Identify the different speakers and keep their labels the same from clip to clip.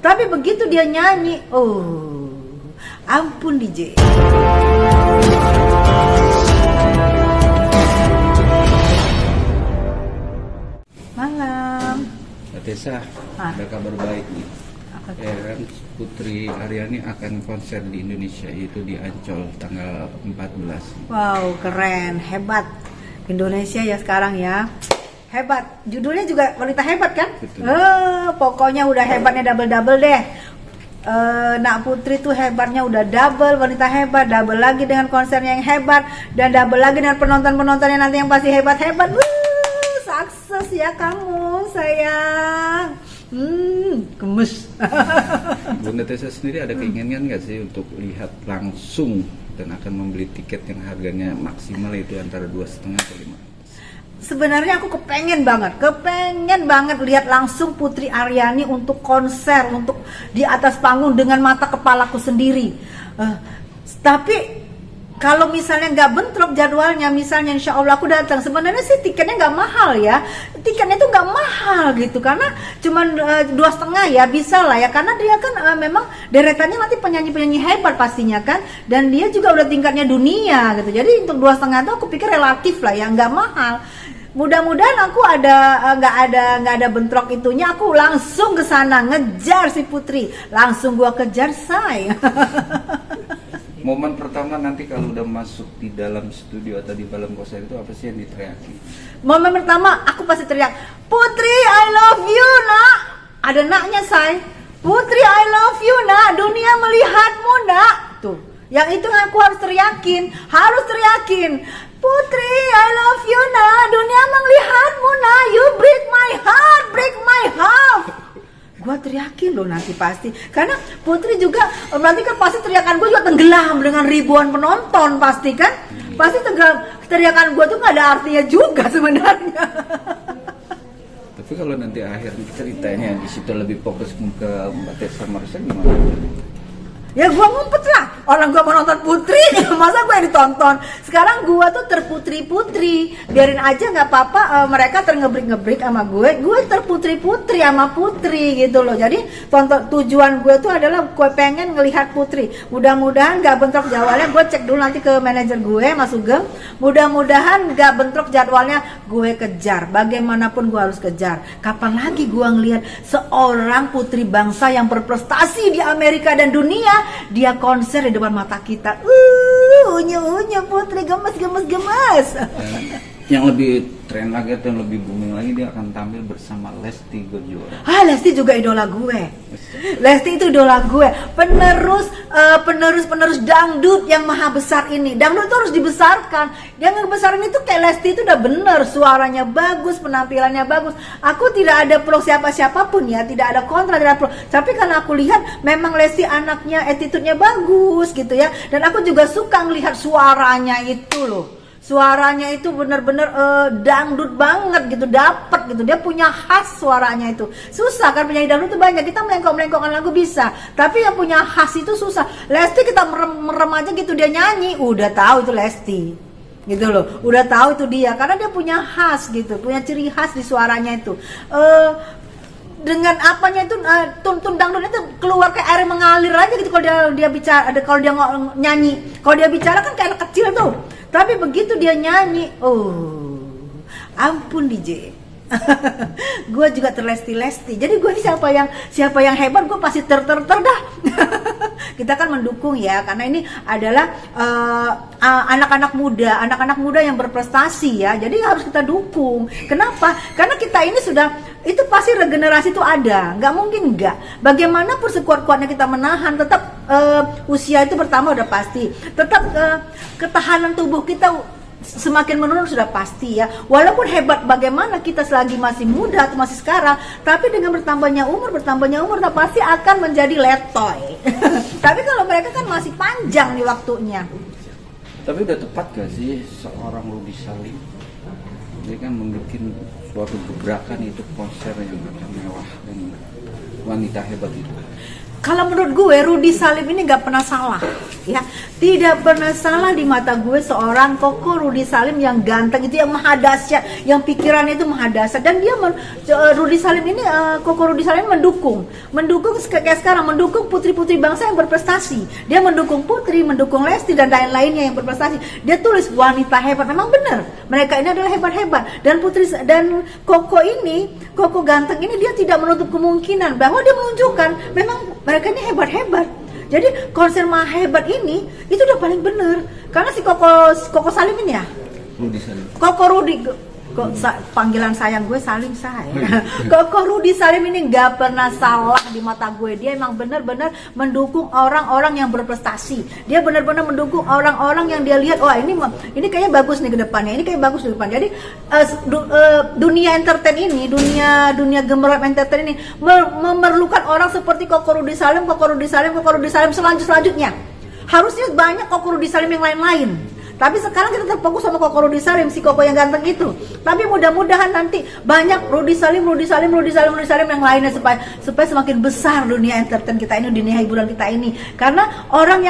Speaker 1: Tapi begitu dia nyanyi, oh, ampun DJ. Malam.
Speaker 2: Tessa, ada kabar baik nih. Ya kan, Putri Aryani akan konser di Indonesia, itu di Ancol tanggal 14.
Speaker 1: Wow, keren, hebat. Indonesia ya sekarang ya. Hebat. Judulnya juga wanita hebat kan?
Speaker 2: Betul.
Speaker 1: Pokoknya udah hebatnya double-double deh. Nak Putri tuh hebatnya udah double, wanita hebat, double lagi dengan konsernya yang hebat, dan double lagi dengan penonton-penontonnya nanti yang pasti hebat-hebat. Sukses ya kamu, sayang. Gemes.
Speaker 2: Bunda Tessa sendiri ada keinginan nggak sih untuk lihat langsung dan akan membeli tiket yang harganya maksimal itu antara 2,5 atau 5?
Speaker 1: Sebenarnya aku kepengen banget lihat langsung Putri Aryani untuk konser, untuk di atas panggung dengan mata kepalaku sendiri. Tapi kalau misalnya nggak bentrok jadwalnya, misalnya insya Allah aku datang. Sebenarnya sih tiketnya nggak mahal ya, tiketnya itu nggak mahal gitu, karena cuma 2,5 ya, bisa lah ya, karena dia kan memang deretannya nanti penyanyi-penyanyi hebat pastinya kan, dan dia juga udah tingkatnya dunia gitu. Jadi untuk 2,5 itu aku pikir relatif lah ya, nggak mahal. Mudah-mudahan aku nggak ada bentrok itunya, aku langsung ke sana ngejar si Putri, langsung gua kejar say.
Speaker 2: Momen pertama nanti kalau udah masuk di dalam studio atau di dalam konser itu apa sih yang diteriaki?
Speaker 1: Momen pertama aku pasti teriak, Putri I love you nak. Ada naknya say, Putri I love you nak, dunia melihatmu nak. Tuh, yang itu aku harus teriakin. Putri I love you nak, dunia melihatmu nak, you break my heart. Gua teriakin loh nanti pasti, karena Putri juga nanti kan pasti teriakan gue juga tenggelam dengan ribuan penonton pasti kan, pasti teriakan gue tuh gak ada artinya juga sebenarnya.
Speaker 2: Tapi kalau nanti akhir ceritanya di situ lebih fokus ke Mbak Tessa Marissa gimana?
Speaker 1: Ya gua ngumpet lah, orang gua mau nonton Putri, masa gua yang ditonton. Sekarang gua tuh terputri-putri, biarin aja nggak apa-apa, mereka terngebrik-ngebrik sama gue terputri-putri sama Putri gitu loh. Jadi tujuan gue tuh adalah gue pengen ngelihat Putri. Mudah-mudahan nggak bentrok jadwalnya, gue cek dulu nanti ke manajer gue Mas Sugeng. Mudah-mudahan nggak bentrok jadwalnya, gue kejar. Bagaimanapun gue harus kejar. Kapan lagi gue ngelihat seorang putri bangsa yang berprestasi di Amerika dan dunia, dia konser di depan mata kita. Unyu Putri gemes.
Speaker 2: Yang lebih tren lagi atau yang lebih booming lagi, dia akan tampil bersama Lesti Kejora.
Speaker 1: Lesti juga idola gue. Lesti itu idola gue. Penerus dangdut yang maha besar ini. Dangdut itu harus dibesarkan. Yang ngebesarin itu kayak Lesti itu udah bener, suaranya bagus, penampilannya bagus. Aku tidak ada pro siapapun ya, tidak ada kontra, tidak ada pro. Tapi karena aku lihat memang Lesti anaknya attitude-nya bagus gitu ya. Dan aku juga suka ngelihat suaranya itu loh. Suaranya itu bener-bener dangdut banget gitu, dapet gitu. Dia punya khas suaranya itu. Susah kan penyanyi dangdut itu banyak. Kita melengkok-melengkokkan lagu bisa, tapi yang punya khas itu susah. Lesti kita merem aja gitu, dia nyanyi udah tahu itu Lesti. Gitu loh. Udah tahu itu dia karena dia punya khas gitu, punya ciri khas di suaranya itu. Dengan apanya itu tun dangdut itu keluar kayak air mengalir aja gitu kalau dia bicara, kalau dia nyanyi. Kalau dia bicara kan kayak anak kecil tuh. Tapi begitu dia nyanyi, oh, ampun DJ. Gue juga terlesti-lesti. Jadi gue siapa yang hebat, gue pasti ter dah. Kita kan mendukung ya, karena ini adalah anak-anak muda yang berprestasi ya. Jadi harus kita dukung. Kenapa? Karena kita ini sudah, itu pasti regenerasi itu ada, nggak mungkin nggak. Bagaimanapun sekuat-kuatnya kita menahan, tetap usia itu pertama udah pasti. Tetap ketahanan tubuh kita semakin menurun sudah pasti ya. Walaupun hebat bagaimana kita selagi masih muda atau masih sekarang, tapi dengan bertambahnya umur tak pasti akan menjadi letoy. Tapi kalau mereka kan masih panjang nih waktunya.
Speaker 2: Tapi udah tepat gak sih seorang Rudy Salim dia kan membuat suatu gebrakan, itu konser yang akan mewah dan wanita hebat itu?
Speaker 1: Kalau menurut gue Rudy Salim ini nggak pernah salah ya. Tidak pernah salah di mata gue seorang Koko Rudy Salim yang ganteng itu, yang maha dahsyat, yang pikirannya itu maha dahsyat. Dan dia Rudy Salim ini, Koko Rudy Salim mendukung kayak sekarang, mendukung putri-putri bangsa yang berprestasi. Dia mendukung Putri, mendukung Lesti dan lain-lainnya yang berprestasi. Dia tulis wanita hebat, memang benar. Mereka ini adalah hebat-hebat. Dan Putri dan Koko ganteng ini, dia tidak menutup kemungkinan bahwa dia menunjukkan memang mereka ini hebat-hebat. Jadi konser maha hebat ini itu udah paling bener. Karena si Koko Salim ini ya,
Speaker 2: Rudy Salim.
Speaker 1: Koko Rudy, panggilan sayang gue Salim saya. Koko Rudy Salim ini nggak pernah salah di mata gue. Dia emang benar-benar mendukung orang-orang yang berprestasi. Dia benar-benar mendukung orang-orang yang dia lihat, wah ini kayaknya bagus nih ke depannya. Ini kayak bagus ke depan. Jadi dunia entertain ini, dunia gemerlap entertain ini memerlukan orang seperti Koko Rudy Salim selanjutnya. Harusnya banyak Koko Rudy Salim yang lain-lain. Tapi sekarang kita terfokus sama Koko Rudy Salim, si Koko yang ganteng itu. Tapi mudah-mudahan nanti banyak Rudy Salim yang lainnya supaya semakin besar dunia entertain kita ini, dunia hiburan kita ini. Karena orang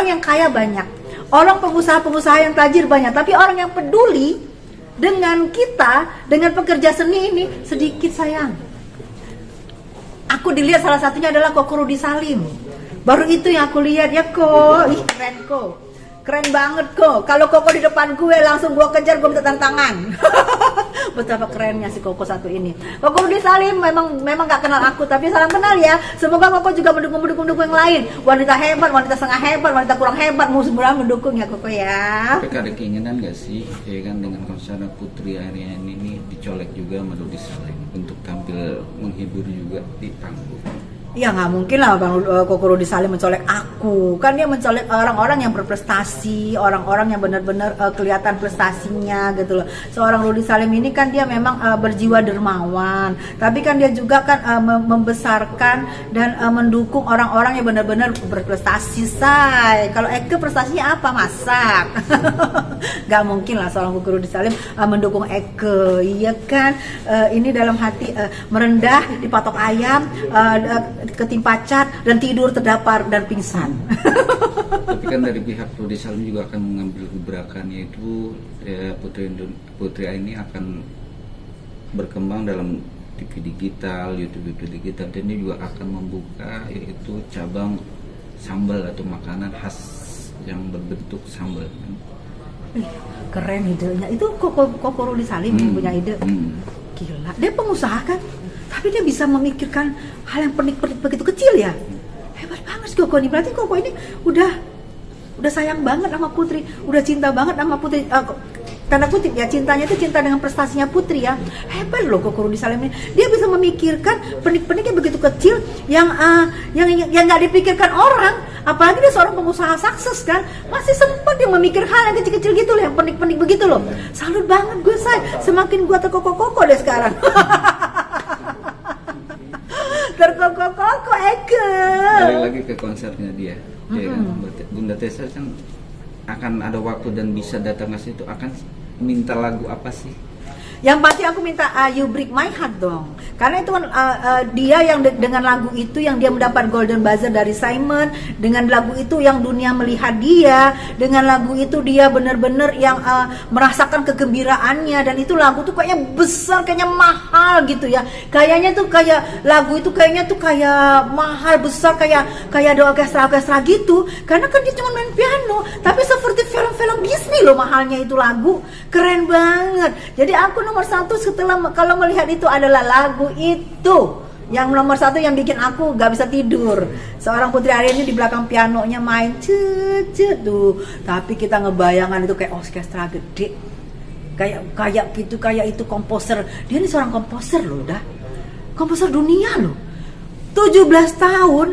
Speaker 1: yang kaya banyak, orang pengusaha yang tajir banyak, tapi orang yang peduli dengan kita, dengan pekerja seni ini sedikit sayang. Aku dilihat salah satunya adalah Koko Rudy Salim. Baru itu yang aku lihat ya kok, ih keren banget kok. Kalau Koko di depan gue langsung gue kejar, gue minta tangan. Betapa kerennya si Koko satu ini. Koko Rudy Salim memang gak kenal aku, tapi salam kenal ya. Semoga Koko juga mendukung yang lain. Wanita hebat, wanita setengah hebat, wanita kurang hebat, semua mendukung ya Koko ya.
Speaker 2: Tapi ada keinginan gak sih, ya kan, dengan konser Putri Aryani ini dicolek juga sama Rudy Salim untuk tampil menghibur juga di panggung?
Speaker 1: Ya nggak mungkin lah Bang Koko Rudy Salim mencolek aku. Kan dia mencolek orang-orang yang berprestasi, orang-orang yang benar-benar kelihatan prestasinya gitu loh. Seorang Rudy Salim ini kan dia memang berjiwa dermawan, tapi kan dia juga kan membesarkan dan mendukung orang-orang yang benar-benar berprestasi, say. Kalau Eke prestasinya apa? Masak. Nggak mungkin lah seorang Koko Rudy Salim mendukung Eke, iya kan? Ini dalam hati merendah, dipatok ayam, ketimpa cat dan tidur terdampar dan pingsan.
Speaker 2: Tapi kan dari pihak Rudy Salim juga akan mengambil gebrakan, yaitu Putri ini akan berkembang dalam TV digital, YouTube digital, dan dia juga akan membuka yaitu cabang sambal atau makanan khas yang berbentuk sambal.
Speaker 1: Keren idenya. Itu Koko Rudy Salim yang punya ide. Gila, dia pengusaha kan? Tapi dia bisa memikirkan hal yang penik-penik begitu kecil ya. Hebat banget sih Koko ini. Berarti Koko ini udah sayang banget sama Putri, udah cinta banget sama Putri. Tanda kutip ya, cintanya itu cinta dengan prestasinya Putri ya. Hebat loh Koko Rudy Salim ini. Dia bisa memikirkan penik-peniknya begitu kecil yang nggak dipikirkan orang. Apalagi dia seorang pengusaha sukses kan, masih sempat dia memikir hal yang kecil-kecil gitu loh, yang penik-penik begitu loh. Salut banget gue, say. Semakin gue terkoko-koko deh sekarang. Terkoko-koko Eke.
Speaker 2: Balik lagi ke konsernya dia. Ya kan? Bunda Tessa kan akan ada waktu dan bisa datang ke situ, akan minta lagu apa sih?
Speaker 1: Yang pasti aku minta You Break My Heart dong. Karena itu kan dia yang dengan lagu itu yang dia mendapat Golden Buzzer dari Simon. Dengan lagu itu yang dunia melihat dia. Dengan lagu itu dia benar-benar yang merasakan kegembiraannya. Dan itu lagu tuh kayaknya besar, kayaknya mahal gitu ya. Kayaknya tuh kayak lagu itu kayaknya tuh kayak mahal, besar, kayak ada orkestra gitu. Karena kan dia cuma main piano. Tapi seperti film-film Disney loh mahalnya itu lagu. Keren banget. Jadi aku nomor satu setelah kalau melihat itu adalah lagu itu. Yang nomor satu yang bikin aku gak bisa tidur. Seorang Putri Aryani di belakang pianonya main tuh. Tapi kita ngebayangan itu kayak orkestra gede. Kayak gitu, kayak itu komposer. Dia ini seorang komposer loh, dah. Komposer dunia loh. 17 tahun.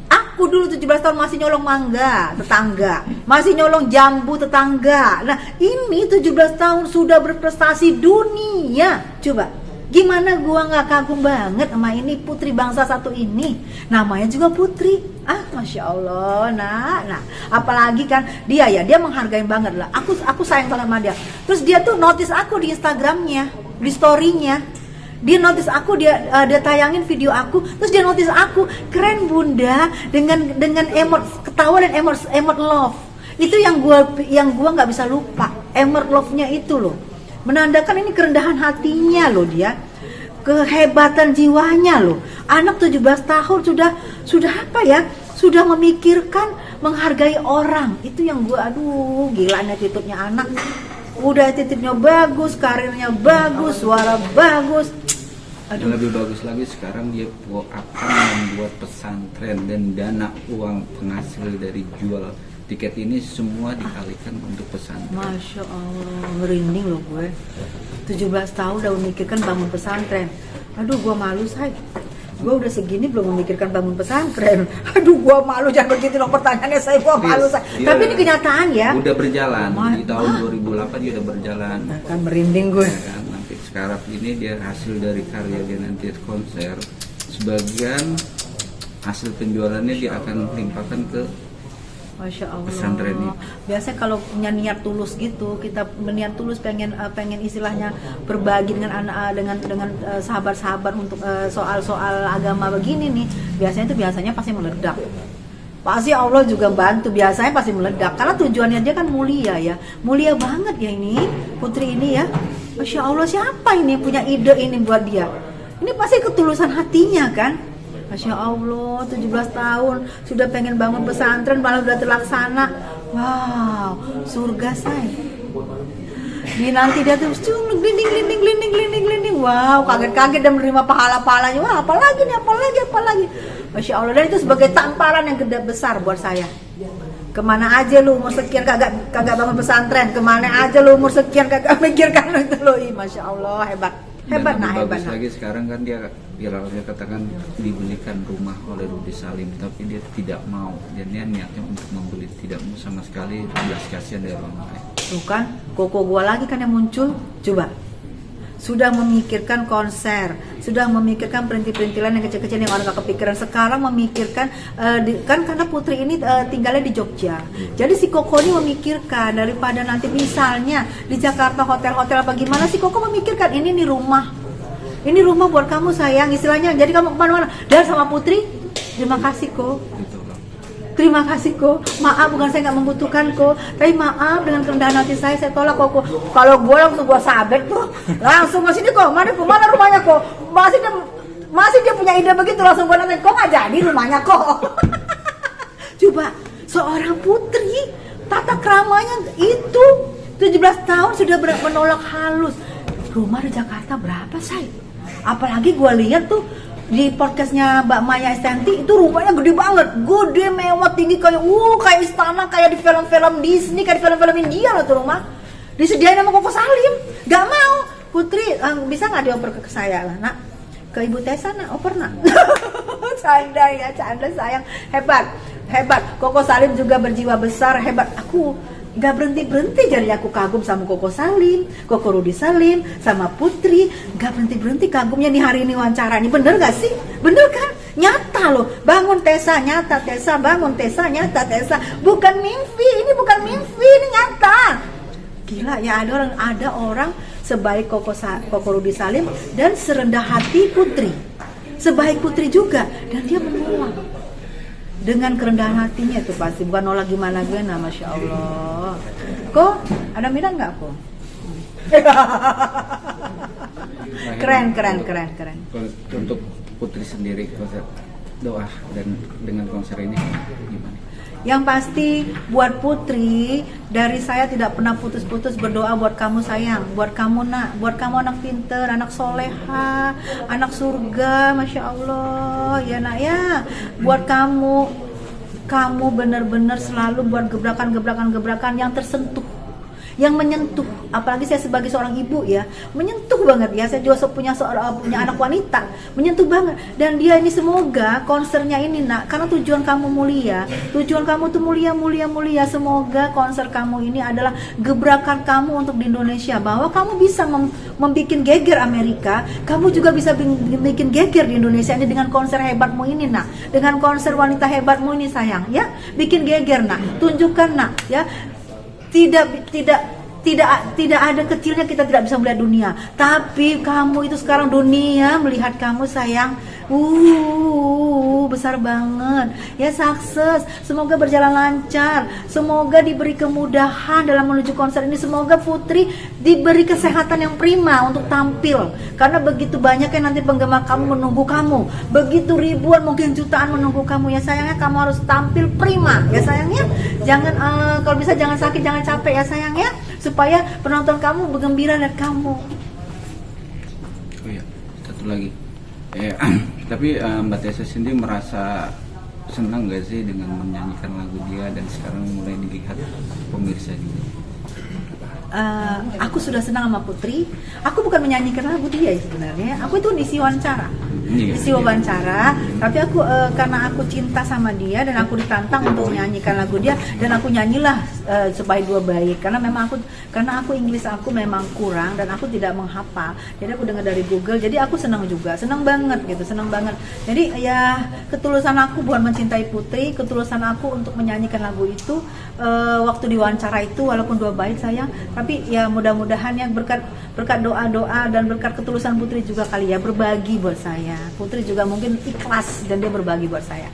Speaker 1: Aku dulu 17 tahun masih nyolong mangga tetangga, masih nyolong jambu tetangga. Nah ini 17 tahun sudah berprestasi dunia. Coba, gimana gua gak kagum banget sama ini putri bangsa satu ini. Namanya juga Putri. Masya Allah. Nah, apalagi kan dia menghargai banget lah. Aku sayang banget sama dia. Terus dia tuh notice aku di Instagramnya, di storynya. Dia notice aku, dia tayangin video aku, terus dia notice aku, keren bunda, dengan emot ketawa dan emot love. Itu yang gua nggak bisa lupa. Emer love-nya itu loh, menandakan ini kerendahan hatinya loh dia, kehebatan jiwanya loh. Anak 17 tahun sudah apa ya? Sudah memikirkan, menghargai orang. Itu yang gua, aduh, gila attitude-nya anak. Udah attitude-nya bagus, karirnya bagus, suara bagus.
Speaker 2: Yang lebih bagus lagi sekarang dia akan membuat pesantren dan dana uang penghasil dari jual tiket ini semua dikalikan untuk pesantren.
Speaker 1: Masya Allah, merinding loh gue. 17 tahun udah memikirkan bangun pesantren. Aduh, gue malu, say. Gue udah segini belum memikirkan bangun pesantren. Aduh, gue malu, jangan begitu dong pertanyaannya, saya. Gue malu, say. Tapi ini kenyataan ya.
Speaker 2: Udah berjalan, di tahun 2008 dia udah berjalan.
Speaker 1: Nah, kan merinding gue.
Speaker 2: Ya kan? Nanti sekarang ini dia hasil dari karya dia nanti konser. Sebagian hasil penjualannya dia akan limpahkan ke
Speaker 1: Masya Allah.
Speaker 2: pesantren ini.
Speaker 1: Biasanya kalau punya niat tulus gitu, kita niat tulus pengen istilahnya berbagi dengan anak dengan sahabat-sahabat untuk soal-soal agama begini nih, biasanya pasti meledak. Pasti Allah juga bantu, biasanya pasti meledak karena tujuannya dia kan mulia ya. Mulia banget ya ini putri ini ya. Masya Allah, siapa ini yang punya ide ini buat dia? Ini pasti ketulusan hatinya kan. Masya Allah, 17 tahun sudah pengen bangun pesantren, malah sudah terlaksana. Wow, surga say. Di nanti dia tuh glinding. Wow, kaget-kaget dan menerima pahala-pahalanya. Wah, apalagi. Masya Allah, dan itu sebagai tamparan yang gede besar buat saya. Kemana aja lu umur sekian kagak bangun pesantren, kemana aja lu umur sekian kagak mikirkan itu loh. Masya Allah, hebat. Hebat
Speaker 2: lagi sekarang kan dia viralnya katakan dibelikan rumah oleh Rudy Salim, tapi dia tidak mau, dan dia niatnya untuk membeli, tidak mau sama sekali belas kasihan dari orang lain.
Speaker 1: Tuh kan, koko gua lagi kan yang muncul. Coba, sudah memikirkan konser, sudah memikirkan perintil-perintilan yang kecil-kecil yang orang gak kepikiran. Sekarang memikirkan kan karena putri ini tinggalnya di Jogja. Jadi si Koko ini memikirkan daripada nanti misalnya di Jakarta hotel-hotel apa gimana, si Koko memikirkan ini nih rumah. Ini rumah buat kamu sayang, istilahnya. Jadi kamu kemana-mana. Dan sama putri, terima kasih kok. Terima kasih kok. Maaf, bukan saya nggak membutuhkan kok. Tapi maaf, dengan kerendahan hati saya tolak kok. Kalau gue langsung gue sabet tuh, langsung ke sini kok. Mana rumahnya kok? Masih dia punya ide begitu, langsung gue nanti kok nggak jadi rumahnya kok. Coba seorang putri tata keramanya itu 17 tahun sudah menolak halus. Rumah di Jakarta berapa say? Apalagi gue lihat tuh di podcastnya Mbak Maya Estianty itu rumahnya gede banget, gede, mewah, tinggi, kayak istana, kayak di film-film Disney, kayak di film-film India loh tuh rumah. Disediain sama Koko Salim, gak mau. Putri, bisa nggak dioper ke saya lah, nak? Ke Ibu Tessa, nak? Oper, nak? Canda sayang, hebat. Koko Salim juga berjiwa besar, hebat. Aku gak berhenti jadi aku kagum sama Koko Salim, Koko Rudy Salim, sama Putri. Gak berhenti kagumnya nih hari ini wawancara ini. Bener gak sih? Bener kan? Nyata loh. Bangun Tessa, nyata Tessa. Bangun Tessa, nyata Tessa. Bukan mimpi, ini nyata. Gila ya, ada orang sebaik Koko Rudy Salim dan serendah hati Putri. Sebaik Putri juga, dan dia menolak. Dengan kerendahan hatinya itu pasti, bukan nolak gimana, Masya Allah. Kok ada minat nggak kok? Keren.
Speaker 2: Untuk Putri sendiri, konser doa dan dengan konser ini gimana?
Speaker 1: Yang pasti buat Putri, dari saya tidak pernah putus-putus berdoa buat kamu sayang, buat kamu nak, buat kamu anak pinter, anak soleha, anak surga, Masya Allah ya nak ya. Buat kamu benar-benar selalu buat gebrakan yang tersentuh, yang menyentuh. Apalagi saya sebagai seorang ibu ya, menyentuh banget ya. Saya juga punya anak wanita, menyentuh banget. Dan dia ini semoga konsernya ini nak, karena tujuan kamu mulia, tujuan kamu tuh mulia. Semoga konser kamu ini adalah gebrakan kamu untuk di Indonesia, bahwa kamu bisa membuat geger Amerika, kamu juga bisa bikin geger di Indonesia ini dengan konser hebatmu ini nak, dengan konser wanita hebatmu ini sayang ya. Bikin geger nak, tunjukkan nak ya. Tidak ada kecilnya kita tidak bisa melihat dunia, tapi kamu itu sekarang dunia melihat kamu sayang. besar banget. Ya sukses, semoga berjalan lancar, semoga diberi kemudahan dalam menuju konser ini, semoga Putri diberi kesehatan yang prima untuk tampil. Karena begitu banyak yang nanti penggemar kamu menunggu kamu, begitu ribuan mungkin jutaan menunggu kamu. Ya sayangnya kamu harus tampil prima. Ya sayangnya, jangan kalau bisa jangan sakit, jangan capek ya sayangnya, supaya penonton kamu bergembira lihat kamu.
Speaker 2: Oh iya, satu lagi. Tapi Mbak Tessa sendiri merasa senang gak sih dengan menyanyikan lagu dia dan sekarang mulai dilihat pemirsa juga?
Speaker 1: Aku sudah senang sama Putri. Aku bukan menyanyikan lagu dia sebenarnya. Aku itu diisi wawancara. Isi wawancara, tapi aku karena aku cinta sama dia dan aku ditantang untuk menyanyikan lagu dia, dan aku nyanyilah supaya dua baik, karena aku Inggris aku memang kurang dan aku tidak menghafal, jadi aku dengar dari Google, jadi aku senang banget gitu, senang banget. Jadi ya ketulusan aku bukan mencintai Putri, ketulusan aku untuk menyanyikan lagu itu waktu diwawancara itu, walaupun dua bait sayang, tapi ya mudah-mudahan ya berkat doa-doa dan berkat ketulusan Putri juga kali ya berbagi buat saya. Putri juga mungkin ikhlas dan dia berbagi buat saya.